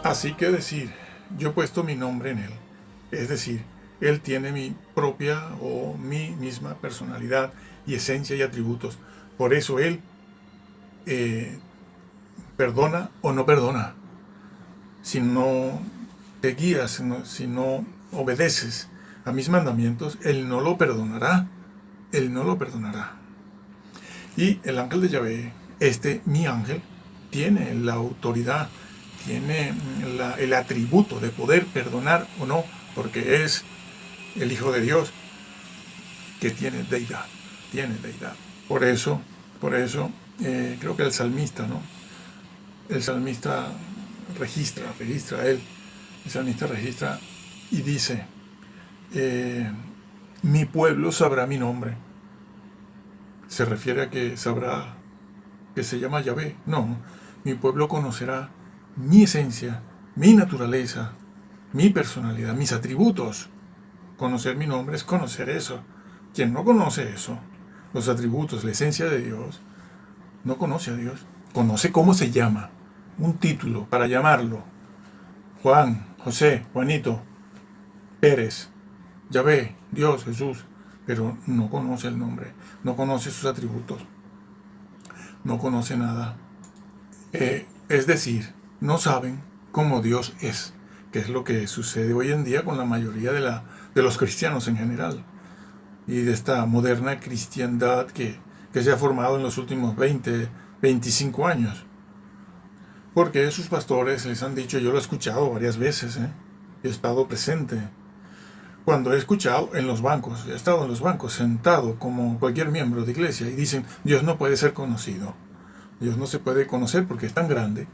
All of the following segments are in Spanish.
Así que decir, yo he puesto mi nombre en él, es decir, él tiene mi propia o mi misma personalidad y esencia y atributos. Por eso él eh, perdona o no perdona. Si no te guías, si no obedeces a mis mandamientos, él no lo perdonará. Él no lo perdonará. Y el ángel de Yahvé, mi ángel, tiene la autoridad, tiene el atributo de poder perdonar o no, porque es el Hijo de Dios que tiene deidad, tiene deidad. Por eso, creo que el salmista, ¿no? El salmista registra él, el salmista registra y dice, mi pueblo sabrá mi nombre. ¿Se refiere a que sabrá que se llama Yahvé? No, mi pueblo conocerá mi esencia, mi naturaleza, mi personalidad, mis atributos. Conocer mi nombre es conocer eso. Quien no conoce eso, los atributos, la esencia de Dios, no conoce a Dios. Conoce cómo se llama, un título para llamarlo. Juan, José, Juanito, Pérez, Yahvé, Dios, Jesús, pero no conoce el nombre, no conoce sus atributos, no conoce nada. Es decir, no saben cómo Dios es, que es lo que sucede hoy en día con la mayoría de los cristianos en general y de esta moderna cristiandad que se ha formado en los últimos 20, 25 años. Porque sus pastores les han dicho, yo lo he escuchado varias veces, he estado presente. Cuando he escuchado en los bancos, he estado en los bancos sentado como cualquier miembro de iglesia y dicen, Dios no puede ser conocido. Dios no se puede conocer porque es tan grande.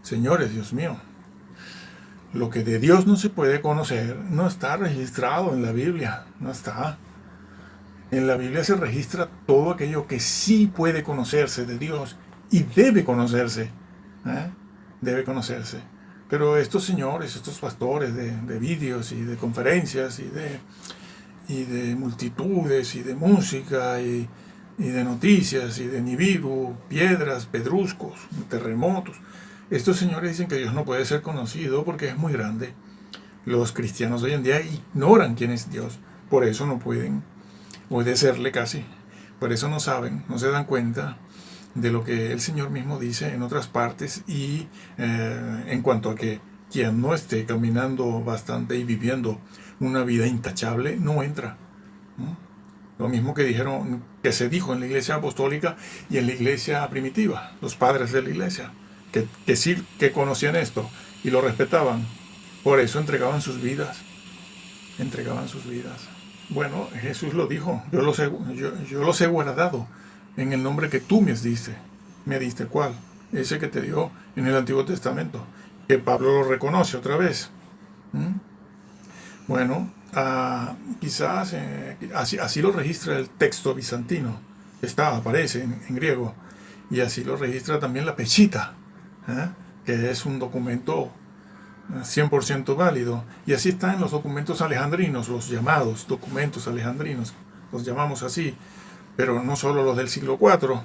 Señores, Dios mío, lo que de Dios no se puede conocer no está registrado en la Biblia, no está. En la Biblia se registra todo aquello que sí puede conocerse de Dios y debe conocerse. Debe conocerse. Pero estos señores, estos pastores de vídeos y de conferencias y de multitudes y de música y de noticias y de Nibiru, piedras, pedruscos, terremotos, estos señores dicen que Dios no puede ser conocido porque es muy grande. Los cristianos hoy en día ignoran quién es Dios, por eso no pueden obedecerle casi, por eso no saben, no se dan cuenta de lo que el Señor mismo dice en otras partes y en cuanto a que quien no esté caminando bastante y viviendo una vida intachable no entra. Lo mismo que se dijo en la iglesia apostólica y en la iglesia primitiva, los padres de la iglesia, que sí que conocían esto y lo respetaban, por eso entregaban sus vidas. Bueno, Jesús lo dijo, yo los he guardado en el nombre que tú me diste. ¿Me diste cuál? Ese que te dio en el Antiguo Testamento, que Pablo lo reconoce otra vez. Bueno, quizás así lo registra el texto bizantino, aparece en griego, y así lo registra también la Pechita, que es un documento 100% válido, y así está en los documentos alejandrinos, los llamados documentos alejandrinos, los llamamos así, pero no solo los del siglo IV,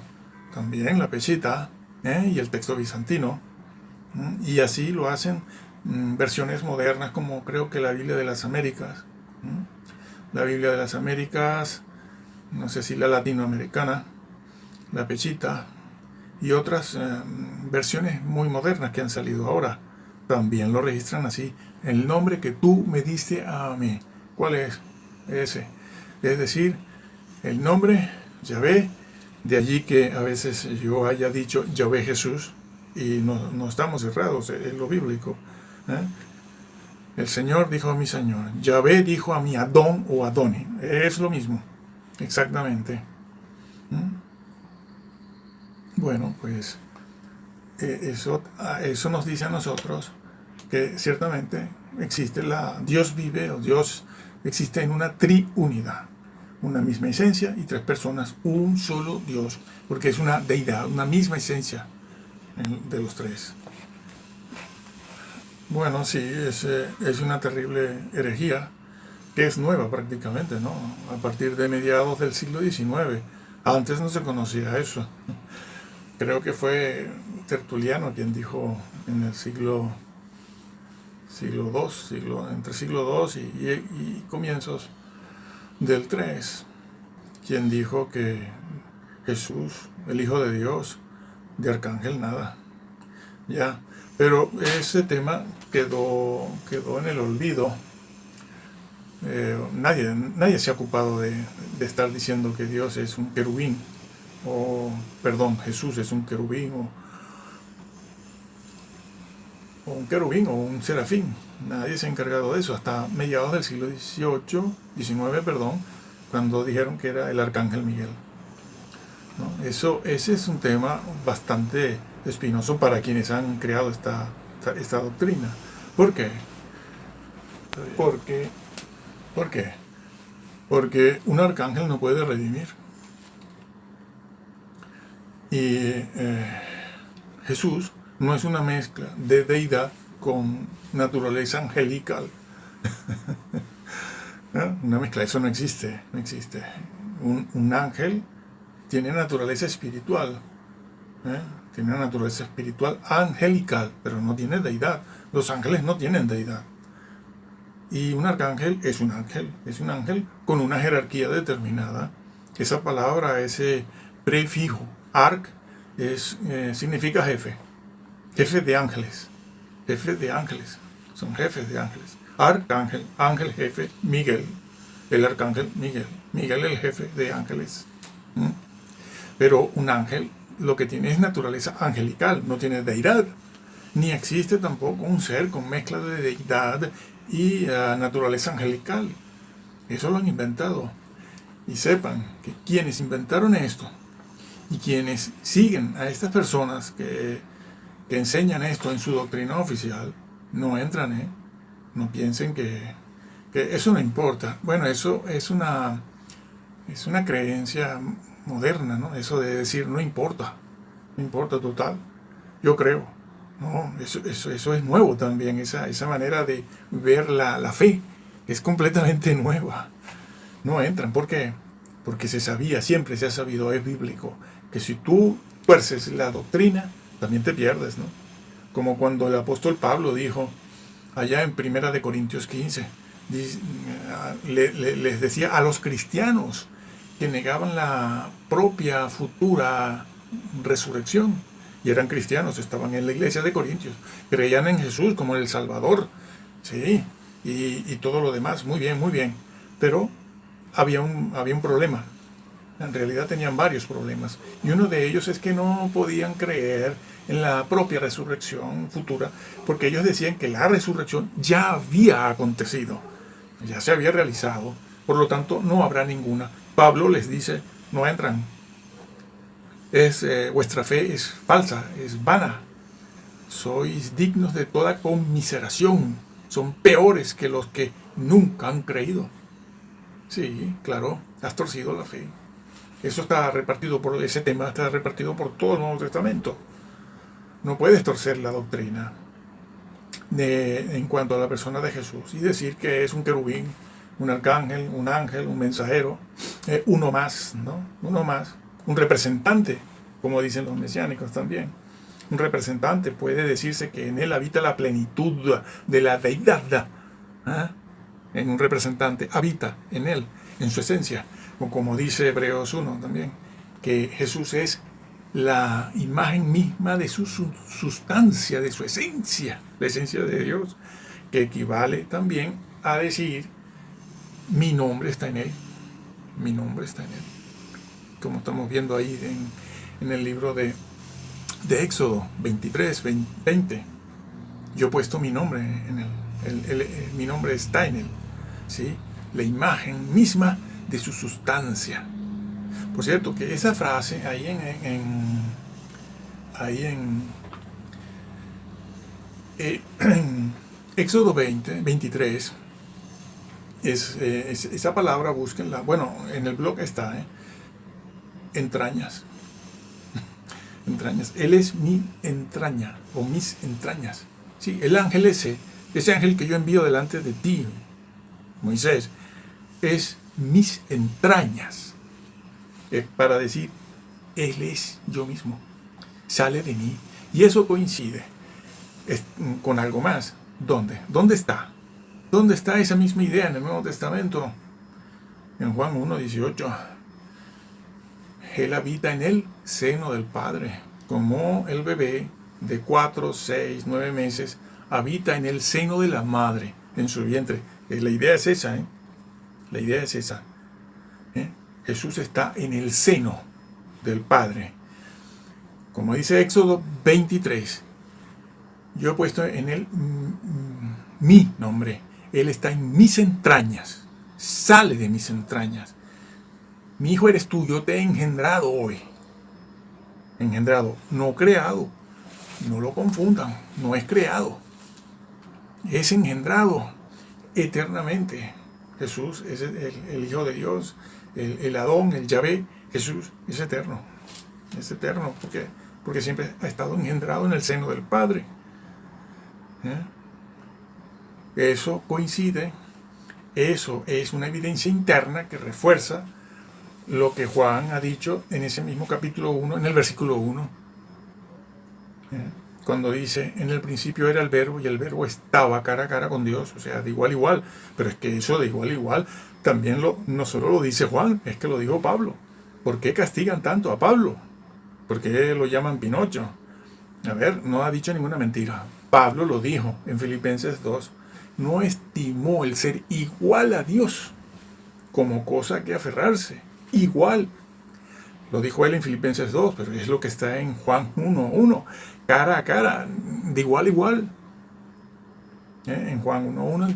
también la Pechita y el texto bizantino, y así lo hacen versiones modernas como creo que la Biblia de las Américas, la Biblia de las Américas, no sé si la latinoamericana, la Pechita y otras versiones muy modernas que han salido ahora, también lo registran así, el nombre que tú me diste a mí. ¿Cuál es? Ese. Es decir, el nombre Yahvé, de allí que a veces yo haya dicho Yahvé Jesús, y no estamos errados, es lo bíblico. El Señor dijo a mi Señor, Yahvé dijo a mi Adón o Adoni, es lo mismo, exactamente. Bueno, pues eso nos dice a nosotros que ciertamente Dios vive o Dios existe en una triunidad, una misma esencia y tres personas, un solo Dios, porque es una deidad, una misma esencia de los tres. Bueno, sí, es una terrible herejía que es nueva prácticamente, ¿no? A partir de mediados del siglo XIX. Antes no se conocía eso. Creo que fue Tertuliano quien dijo en el siglo entre siglo II y comienzos del 3, quien dijo que Jesús, el Hijo de Dios, de arcángel nada. Ya, pero ese tema quedó en el olvido. Nadie se ha ocupado de estar diciendo que Dios es un querubín, Jesús es un querubín, o un querubín o un serafín. Nadie se ha encargado de eso hasta mediados del siglo XIX, cuando dijeron que era el arcángel Miguel, ¿no? Ese es un tema bastante espinoso para quienes han creado esta doctrina. ¿Por qué? ¿Por qué? Porque un arcángel no puede redimir. Y Jesús no es una mezcla de deidad con naturaleza angelical. ¿No? Una mezcla, eso no existe. Un ángel tiene naturaleza espiritual. Tiene una naturaleza espiritual angelical, pero no tiene deidad. Los ángeles no tienen deidad. Y un arcángel es un ángel con una jerarquía determinada. Esa palabra, ese prefijo, arc, significa jefe de ángeles, son jefes de ángeles. Arcángel, ángel jefe, Miguel, el arcángel Miguel el jefe de ángeles. Pero un ángel lo que tiene es naturaleza angelical, no tiene deidad, ni existe tampoco un ser con mezcla de deidad y naturaleza angelical. Eso lo han inventado. Y sepan que quienes inventaron esto y quienes siguen a estas personas que enseñan esto en su doctrina oficial, no entran, no piensen que eso no importa. Bueno, eso es una creencia moderna, ¿no? Eso de decir no importa total. Yo creo, no, eso es nuevo también, esa manera de ver la fe es completamente nueva. No entran, ¿por qué? Porque siempre se ha sabido, es bíblico, que si tú tuerces la doctrina, también te pierdes, ¿no? Como cuando el apóstol Pablo dijo, allá en 1 Corintios 15, les decía a los cristianos que negaban la propia futura resurrección, y eran cristianos, estaban en la iglesia de Corintios, creían en Jesús como el Salvador, sí, y todo lo demás, muy bien, pero había un problema. En realidad tenían varios problemas, y uno de ellos es que no podían creer en la propia resurrección futura, porque ellos decían que la resurrección ya había acontecido, ya se había realizado, por lo tanto no habrá ninguna. Pablo les dice, no entran, vuestra fe es falsa, es vana, sois dignos de toda conmiseración, son peores que los que nunca han creído. Sí, claro, has torcido la fe. Ese tema está repartido por todo el Nuevo Testamento. No puedes torcer la doctrina en cuanto a la persona de Jesús y decir que es un querubín, un arcángel, un ángel, un mensajero, uno más, ¿no? Uno más, un representante, como dicen los mesiánicos también. Un representante, puede decirse que en él habita la plenitud de la deidad. En un representante habita en él, en su esencia, o como dice Hebreos 1 también, que Jesús es la imagen misma de su sustancia, de su esencia, la esencia de Dios, que equivale también a decir, mi nombre está en él, mi nombre está en él, como estamos viendo ahí en el libro de Éxodo 23, 20, yo he puesto mi nombre en él, mi nombre está en él, ¿sí? La imagen misma de su sustancia. Por cierto, que esa frase ahí en Éxodo 23, esa palabra, búsquenla. Bueno, en el blog está, entrañas. Entrañas. Él es mi entraña, o mis entrañas. Sí, el ángel ese ángel que yo envío delante de ti, Moisés, es mis entrañas. Para decir, él es yo mismo, sale de mí. Y eso coincide con algo más. ¿Dónde? ¿Dónde está? ¿Dónde está esa misma idea en el Nuevo Testamento? En Juan 1:18. Él habita en el seno del Padre, como el bebé de 4, 6, 9 meses habita en el seno de la madre, en su vientre. La idea es esa, ¿eh? La idea es esa. Jesús está en el seno del Padre. Como dice Éxodo 23, yo he puesto en él mi nombre. Él está en mis entrañas, sale de mis entrañas. Mi hijo eres tú, yo te he engendrado hoy. Engendrado, no creado. No lo confundan, no es creado. Es engendrado eternamente. Jesús es el Hijo de Dios, el Adón, el Yahvé. Jesús es eterno. Es eterno porque siempre ha estado engendrado en el seno del Padre. Eso coincide, eso es una evidencia interna que refuerza lo que Juan ha dicho en ese mismo capítulo 1, en el versículo 1, cuando dice, en el principio era el verbo y el verbo estaba cara a cara con Dios, o sea, de igual a igual. Pero es que eso de igual a igual también no solo lo dice Juan, es que lo dijo Pablo. ¿Por qué castigan tanto a Pablo? ¿Por qué lo llaman Pinocho? A ver, no ha dicho ninguna mentira. Pablo lo dijo en Filipenses 2. No estimó el ser igual a Dios como cosa que aferrarse. Igual. Lo dijo él en Filipenses 2, pero es lo que está en Juan 1:1. Cara a cara, de igual a igual. En Juan 1:1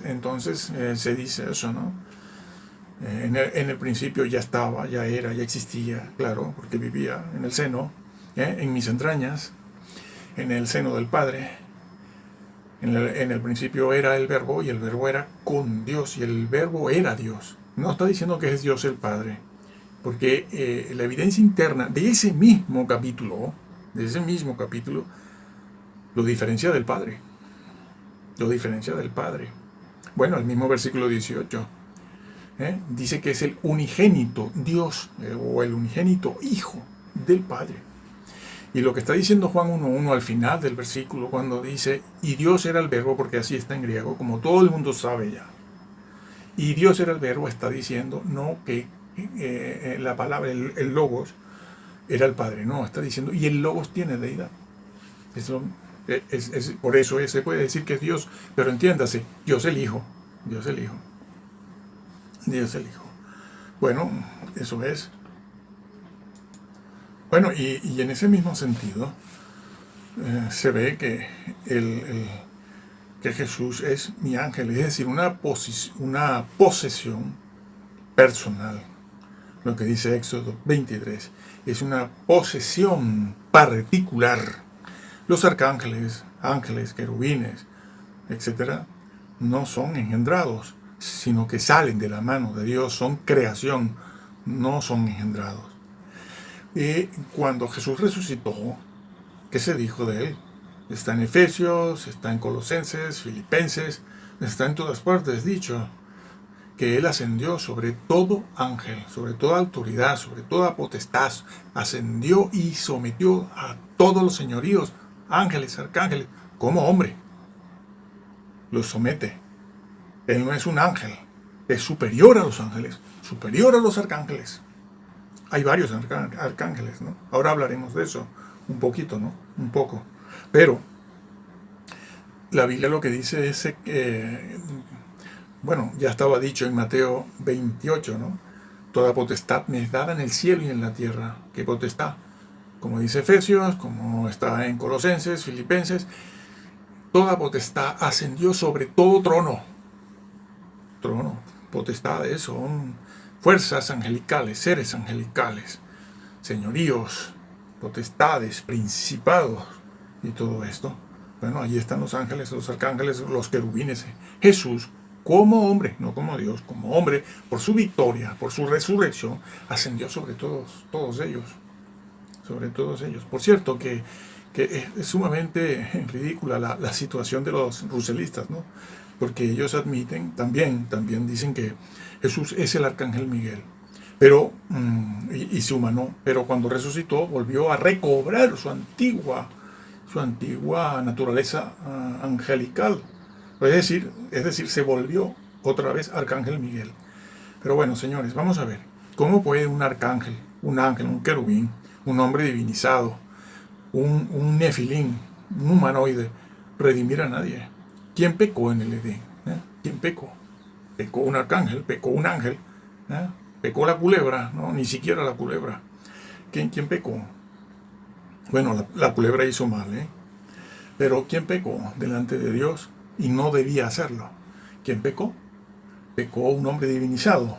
entonces se dice eso, ¿no? En el principio ya estaba, ya era, ya existía, claro, porque vivía en el seno, en mis entrañas, en el seno del Padre. En el principio era el verbo y el verbo era con Dios y el verbo era Dios. No está diciendo que es Dios el Padre, porque la evidencia interna de ese mismo capítulo, lo diferencia del Padre. Lo diferencia del Padre. Bueno, el mismo versículo 18. Dice que es el unigénito Dios o el unigénito Hijo del Padre. Y lo que está diciendo Juan 1:1 al final del versículo, cuando dice, y Dios era el verbo, porque así está en griego, como todo el mundo sabe ya. Y Dios era el verbo, está diciendo no que la palabra, el logos, era el Padre, no, está diciendo, y el logos tiene deidad. Por eso se puede decir que es Dios, pero entiéndase, Dios el Hijo, Dios el Hijo. Dios el Hijo. Bueno, eso es. Bueno, y en ese mismo sentido se ve que que Jesús es mi ángel, es decir, una posesión personal. Lo que dice Éxodo 23 es una posesión particular. Los arcángeles, ángeles, querubines, etcétera, no son engendrados, sino que salen de la mano de Dios, son creación, no son engendrados. Y cuando Jesús resucitó, ¿qué se dijo de él? Está en Efesios, está en Colosenses, Filipenses, está en todas partes dicho que él ascendió sobre todo ángel, sobre toda autoridad, sobre toda potestad, ascendió y sometió a todos los señoríos, ángeles, arcángeles, como hombre. Los somete. Él no es un ángel, es superior a los ángeles, superior a los arcángeles. Hay varios arcángeles, ¿no? Ahora hablaremos de eso un poquito, ¿no? Un poco. Pero la Biblia lo que dice es que, bueno, ya estaba dicho en Mateo 28, ¿no? Toda potestad me es dada en el cielo y en la tierra. ¿Qué potestad? Como dice Efesios, como está en Colosenses, Filipenses, toda potestad ascendió sobre todo trono. Trono, potestades son fuerzas angelicales, seres angelicales, señoríos, potestades, principados y todo esto. Bueno, allí están los ángeles, los arcángeles, los querubines. Jesús, como hombre, no como Dios, como hombre, por su victoria, por su resurrección, ascendió sobre todos ellos. Sobre todos ellos. Por cierto, que es sumamente ridícula la situación de los ruselistas, ¿no? Porque ellos admiten, también dicen que Jesús es el arcángel Miguel, pero y se humanó, pero cuando resucitó volvió a recobrar su su antigua naturaleza angelical. Es decir, se volvió otra vez Arcángel Miguel. Pero bueno, señores, vamos a ver. ¿Cómo puede un arcángel, un ángel, un querubín, un hombre divinizado, un nefilín, un humanoide, redimir a nadie? ¿Quién pecó en el Edén? ¿Quién pecó? Pecó un arcángel, pecó un ángel, pecó la culebra, no, ni siquiera la culebra. ¿Quién pecó? Bueno, la culebra hizo mal, pero ¿quién pecó delante de Dios y no debía hacerlo? ¿Quién pecó? Pecó un hombre divinizado,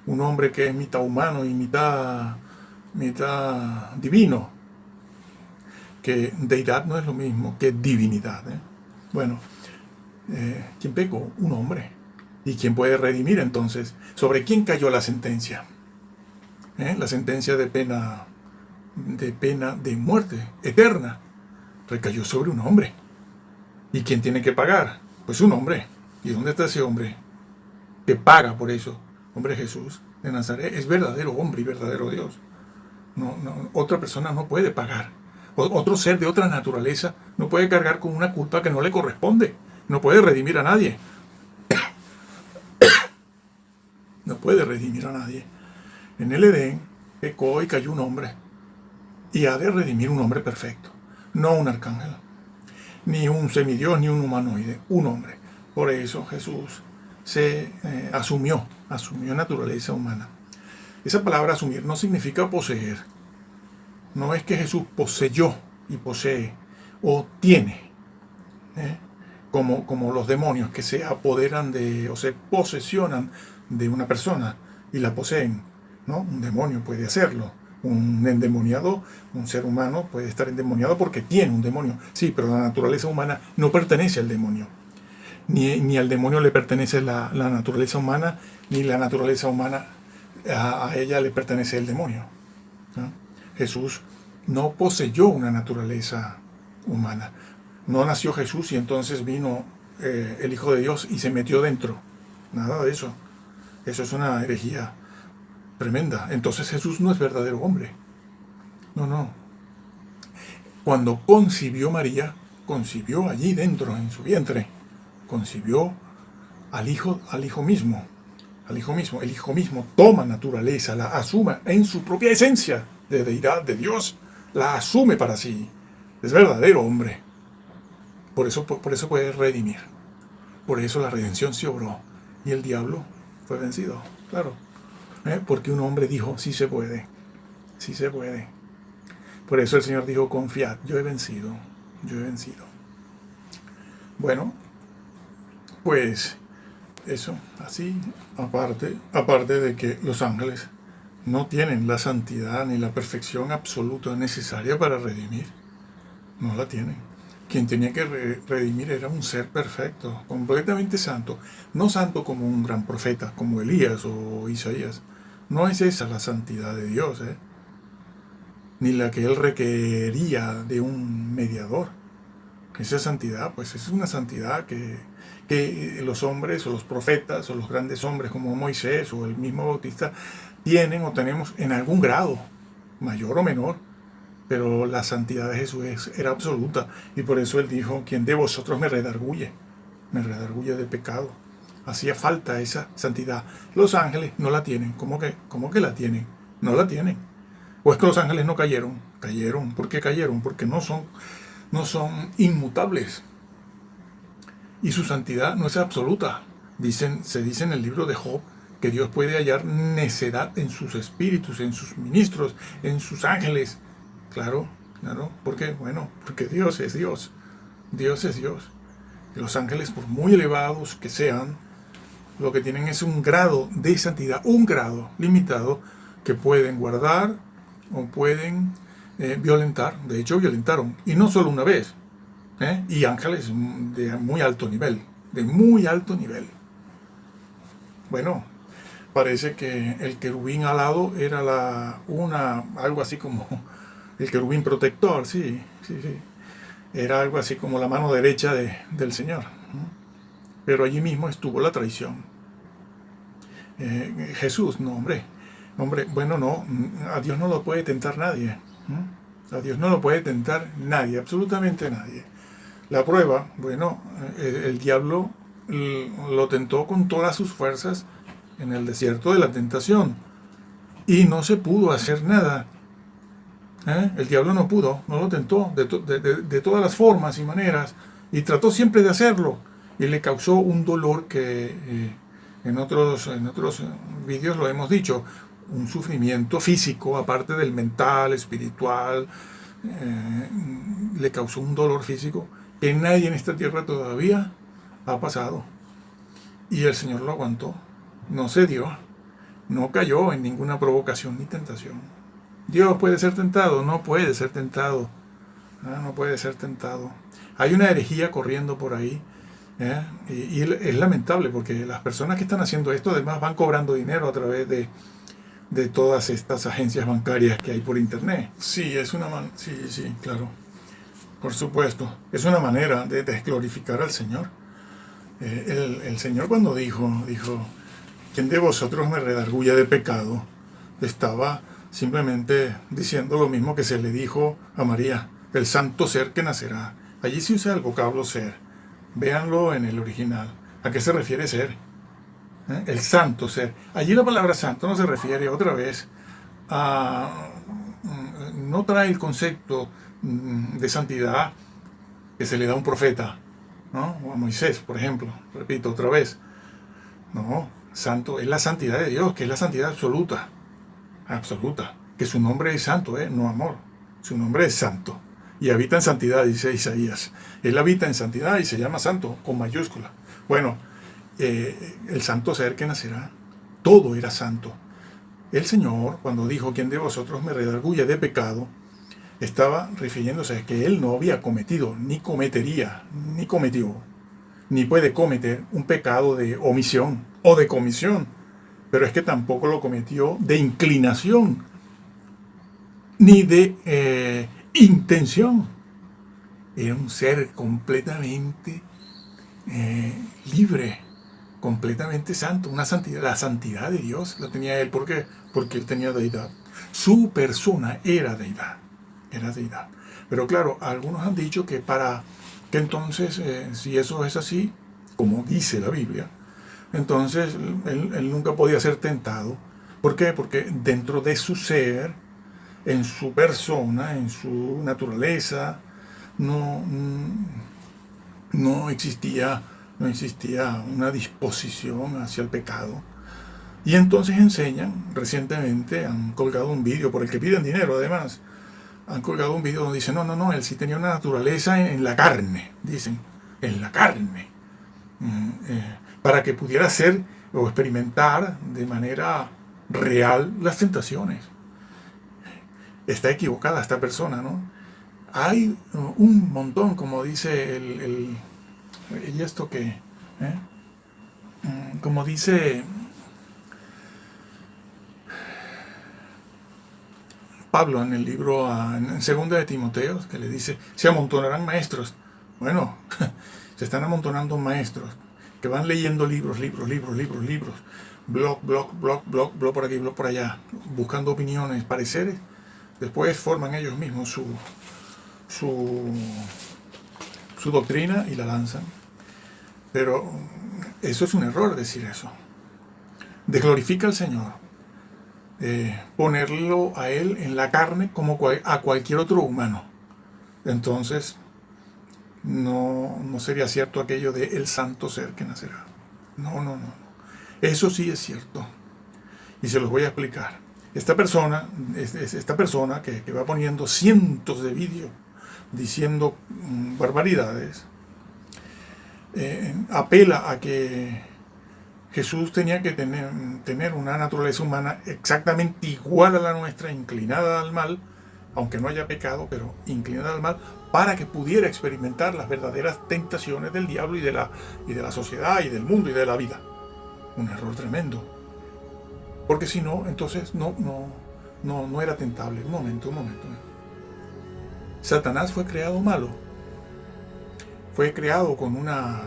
un hombre que es mitad humano y mitad divino, que deidad no es lo mismo que divinidad. Bueno, ¿quién pecó? Un hombre. ¿Y quién puede redimir entonces? ¿Sobre quién cayó la sentencia? La sentencia de pena de muerte eterna recayó sobre un hombre. ¿Y quién tiene que pagar? Pues un hombre. ¿Y dónde está ese hombre que paga por eso? Hombre, Jesús de Nazaret es verdadero hombre y verdadero Dios. Otra persona no puede pagar. Otro ser de otra naturaleza no puede cargar con una culpa que no le corresponde. No puede redimir a nadie. No puede redimir a nadie. En el Edén pecó y cayó un hombre. Y ha de redimir un hombre perfecto. No un arcángel. Ni un semidios, ni un humanoide. Un hombre. Por eso Jesús se asumió naturaleza humana. Esa palabra asumir no significa poseer. No es que Jesús poseyó y posee o tiene. Como los demonios que se apoderan o se posesionan de una persona y la poseen, ¿no? Un demonio puede hacerlo. Un endemoniado, un ser humano puede estar endemoniado porque tiene un demonio. Sí, pero la naturaleza humana no pertenece al demonio. Ni al demonio le pertenece la naturaleza humana, ni la naturaleza humana a ella le pertenece el demonio, ¿no? Jesús no poseyó una naturaleza humana. No nació Jesús y entonces vino el Hijo de Dios y se metió dentro. Nada de eso. Eso es una herejía tremenda. Entonces Jesús no es verdadero hombre. No. Cuando concibió María, concibió allí dentro, en su vientre, concibió al Hijo mismo. El Hijo mismo toma naturaleza, la asume en su propia esencia de deidad, de Dios, la asume para sí. Es verdadero hombre. Por eso puede redimir. Por eso la redención se obró. Y el diablo fue vencido, claro. Porque un hombre dijo, sí se puede. Sí se puede. Por eso el Señor dijo, confiad, yo he vencido. Bueno, pues eso, así, aparte de que los ángeles no tienen la santidad ni la perfección absoluta necesaria para redimir. No la tienen. Quien tenía que redimir era un ser perfecto, completamente santo. No santo como un gran profeta, como Elías o Isaías. No es esa la santidad de Dios, ni la que Él requería de un mediador. Esa santidad, pues es una santidad que los hombres o los profetas o los grandes hombres como Moisés o el mismo Bautista tienen o tenemos en algún grado, mayor o menor. Pero la santidad de Jesús era absoluta. Y por eso Él dijo, quien de vosotros me redarguye de pecado. Hacía falta esa santidad. Los ángeles no la tienen. ¿Cómo que la tienen? No la tienen. ¿O es que los ángeles no cayeron? Cayeron. ¿Por qué cayeron? Porque no son inmutables. Y su santidad no es absoluta. Se dice en el libro de Job que Dios puede hallar necedad en sus espíritus, en sus ministros, en sus ángeles. Claro. ¿Por qué? Bueno, porque Dios es Dios. Dios es Dios. Y los ángeles, por muy elevados que sean, lo que tienen es un grado de santidad, un grado limitado que pueden guardar o pueden violentar. De hecho, violentaron. Y no solo una vez. Y ángeles de muy alto nivel. Bueno, parece que el querubín alado era algo así como el querubín protector, sí. Era algo así como la mano derecha del Señor. Pero allí mismo estuvo la traición. Jesús, no, hombre, bueno, no, a Dios no lo puede tentar nadie. A Dios no lo puede tentar nadie, absolutamente nadie. La prueba, bueno, el diablo lo tentó con todas sus fuerzas en el desierto de la tentación y no se pudo hacer nada. El diablo no pudo, no lo tentó de todas las formas y maneras y trató siempre de hacerlo y le causó un dolor que en otros vídeos lo hemos dicho, un sufrimiento físico aparte del mental, espiritual, le causó un dolor físico que nadie en esta tierra todavía ha pasado. Y el Señor lo aguantó, no cedió, no cayó en ninguna provocación ni tentación. Dios puede ser tentado, no puede ser tentado, no puede ser tentado. Hay una herejía corriendo por ahí, y es lamentable porque las personas que están haciendo esto además van cobrando dinero a través de todas estas agencias bancarias que hay por internet. Sí, sí, claro, por supuesto, es una manera de desglorificar al Señor. El Señor cuando dijo, ¿quién de vosotros me redarguya de pecado? Estaba simplemente diciendo lo mismo que se le dijo a María, el santo ser que nacerá. Allí se usa el vocablo ser. Véanlo en el original. ¿A qué se refiere ser? El santo ser. Allí la palabra santo no se refiere otra vez a... no trae el concepto de santidad que se le da a un profeta, ¿no? O a Moisés, por ejemplo. Repito otra vez. No, santo es la santidad de Dios, que es la santidad absoluta. Absoluta. Que su nombre es santo, no amor. Su nombre es santo. Y habita en santidad, dice Isaías. Él habita en santidad y se llama santo, con mayúscula. Bueno, el santo ser que nacerá, todo era santo. El Señor, cuando dijo, ¿quién de vosotros me redarguye de pecado?, estaba refiriéndose a que Él no había cometido, ni cometería, ni cometió, ni puede cometer un pecado de omisión o de comisión. Pero es que tampoco lo cometió de inclinación, ni de intención. Era un ser completamente libre, completamente santo, una santidad, la santidad de Dios la tenía Él. ¿Por qué? Porque Él tenía deidad. Su persona era deidad, Pero claro, algunos han dicho que para que entonces, si eso es así, como dice la Biblia, entonces él nunca podía ser tentado. ¿Por qué? Porque dentro de su ser, en su persona, en su naturaleza, no existía una disposición hacia el pecado. Y entonces enseñan, recientemente han colgado un vídeo por el que piden dinero además, han colgado un vídeo donde dicen, no, él sí tenía una naturaleza en la carne, dicen, en la carne, para que pudiera hacer o experimentar de manera real las tentaciones. Está equivocada esta persona, ¿no? Hay un montón, como dice y esto que, como dice Pablo en el libro, en segunda de Timoteo, que le dice, se amontonarán maestros. Bueno, se están amontonando maestros que van leyendo libros, blog por aquí, blog por allá, buscando opiniones, pareceres. Después forman ellos mismos su doctrina y la lanzan. Pero eso es un error decir eso. Desglorifica al Señor. Ponerlo a Él en la carne como a cualquier otro humano. Entonces, no sería cierto aquello de el santo ser que nacerá. No. Eso sí es cierto. Y se los voy a explicar. Esta persona que va poniendo cientos de vídeos diciendo barbaridades, apela a que Jesús tenía que tener una naturaleza humana exactamente igual a la nuestra, inclinada al mal, aunque no haya pecado, pero inclinada al mal, para que pudiera experimentar las verdaderas tentaciones del diablo y de la sociedad y del mundo y de la vida. Un error tremendo. Porque si no, entonces no era tentable. Un momento. Satanás fue creado malo. Fue creado con una